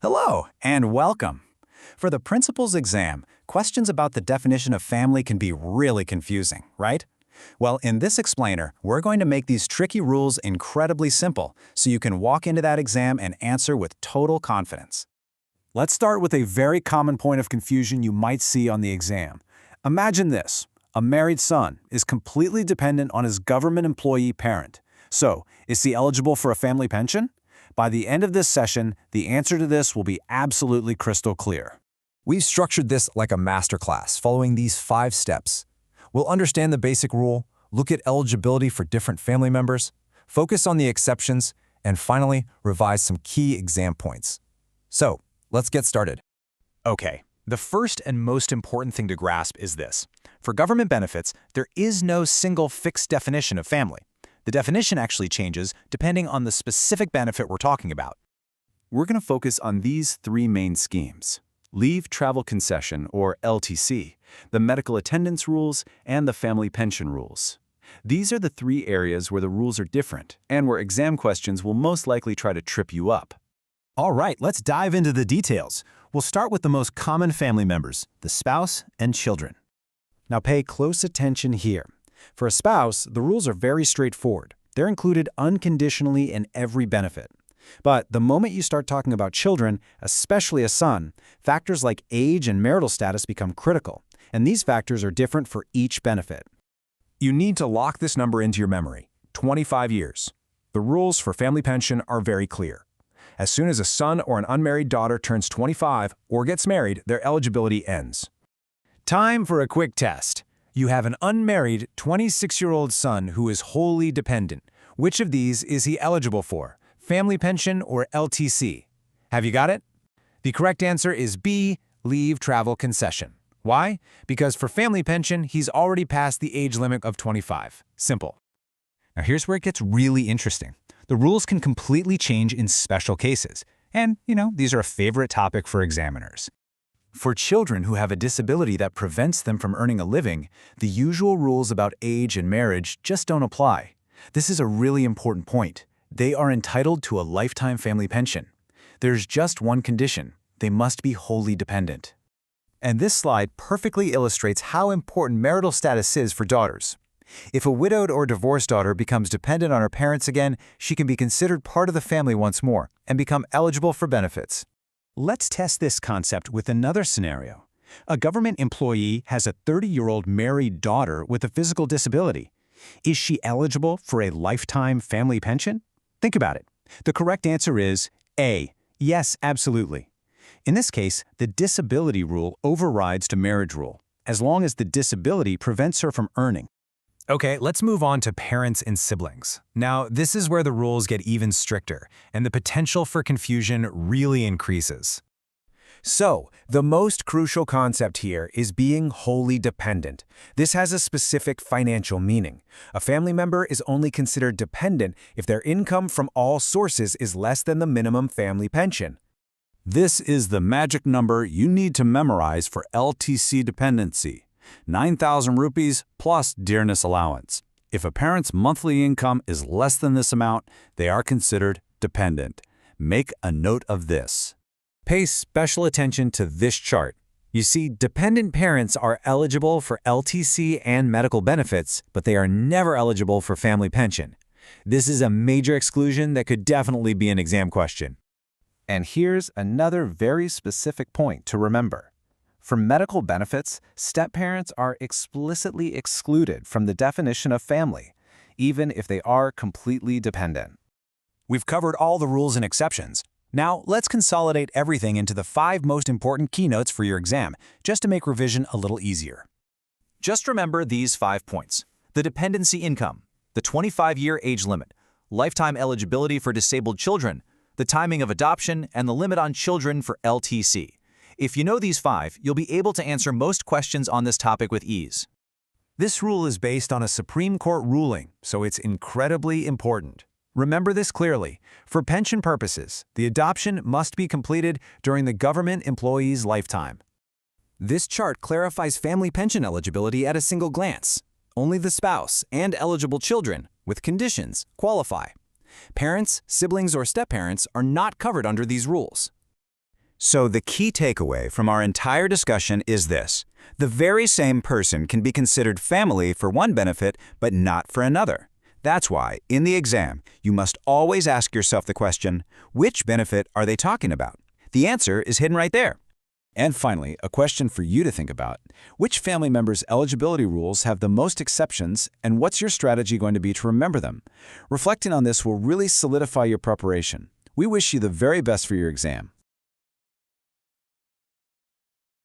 Hello, and welcome. For the principals exam, questions about the definition of family can be really confusing, right? Well, in this explainer, we're going to make these tricky rules incredibly simple so you can walk into that exam and answer with total confidence. Let's start with a very common point of confusion you might see on the exam. Imagine this. A married son is completely dependent on his government employee parent. So, is he eligible for a family pension? By the end of this session, the answer to this will be absolutely crystal clear. We've structured this like a masterclass, following these 5 steps. We'll understand the basic rule, look at eligibility for different family members, focus on the exceptions, and finally, revise some key exam points. So, let's get started. Okay, the first and most important thing to grasp is this. For government benefits, there is no single fixed definition of family. The definition actually changes depending on the specific benefit we're talking about. We're going to focus on these 3 main schemes: Leave Travel Concession, or LTC, the medical attendance rules, and the family pension rules. These are the 3 areas where the rules are different and where exam questions will most likely try to trip you up. All right, let's dive into the details. We'll start with the most common family members, the spouse and children. Now pay close attention here. For a spouse, the rules are very straightforward. They're included unconditionally in every benefit. But the moment you start talking about children, especially a son, factors like age and marital status become critical, and these factors are different for each benefit. You need to lock this number into your memory: 25 years. The rules for family pension are very clear. As soon as a son or an unmarried daughter turns 25 or gets married, their eligibility ends. Time for a quick test. You have an unmarried 26-year-old son who is wholly dependent. Which of these is he eligible for? Family pension or LTC? Have you got it? The correct answer is B, Leave Travel Concession. Why? Because for family pension, he's already passed the age limit of 25. Simple. Now here's where it gets really interesting. The rules can completely change in special cases. And, these are a favorite topic for examiners. For children who have a disability that prevents them from earning a living, the usual rules about age and marriage just don't apply. This is a really important point. They are entitled to a lifetime family pension. There's just one condition: they must be wholly dependent. And this slide perfectly illustrates how important marital status is for daughters. If a widowed or divorced daughter becomes dependent on her parents again, she can be considered part of the family once more and become eligible for benefits. Let's test this concept with another scenario. A government employee has a 30-year-old married daughter with a physical disability. Is she eligible for a lifetime family pension? Think about it. The correct answer is A. Yes, absolutely. In this case, the disability rule overrides the marriage rule, as long as the disability prevents her from earning. Okay, let's move on to parents and siblings. Now, this is where the rules get even stricter, and the potential for confusion really increases. So, the most crucial concept here is being wholly dependent. This has a specific financial meaning. A family member is only considered dependent if their income from all sources is less than the minimum family pension. This is the magic number you need to memorize for LTC dependency: 9,000 rupees plus dearness allowance. If a parent's monthly income is less than this amount, they are considered dependent. Make a note of this. Pay special attention to this chart. You see, dependent parents are eligible for LTC and medical benefits, but they are never eligible for family pension. This is a major exclusion that could definitely be an exam question. And here's another very specific point to remember. For medical benefits, step-parents are explicitly excluded from the definition of family, even if they are completely dependent. We've covered all the rules and exceptions. Now, let's consolidate everything into the 5 most important keynotes for your exam, just to make revision a little easier. Just remember these 5 points: the dependency income, the 25-year age limit, lifetime eligibility for disabled children, the timing of adoption, and the limit on children for LTC. If you know these 5, you'll be able to answer most questions on this topic with ease. This rule is based on a Supreme Court ruling, so it's incredibly important. Remember this clearly. For pension purposes, the adoption must be completed during the government employee's lifetime. This chart clarifies family pension eligibility at a single glance. Only the spouse and eligible children, with conditions, qualify. Parents, siblings, or step-parents are not covered under these rules. So the key takeaway from our entire discussion is this. The very same person can be considered family for one benefit, but not for another. That's why, in the exam, you must always ask yourself the question, which benefit are they talking about? The answer is hidden right there. And finally, a question for you to think about. Which family members' eligibility rules have the most exceptions, and what's your strategy going to be to remember them? Reflecting on this will really solidify your preparation. We wish you the very best for your exam.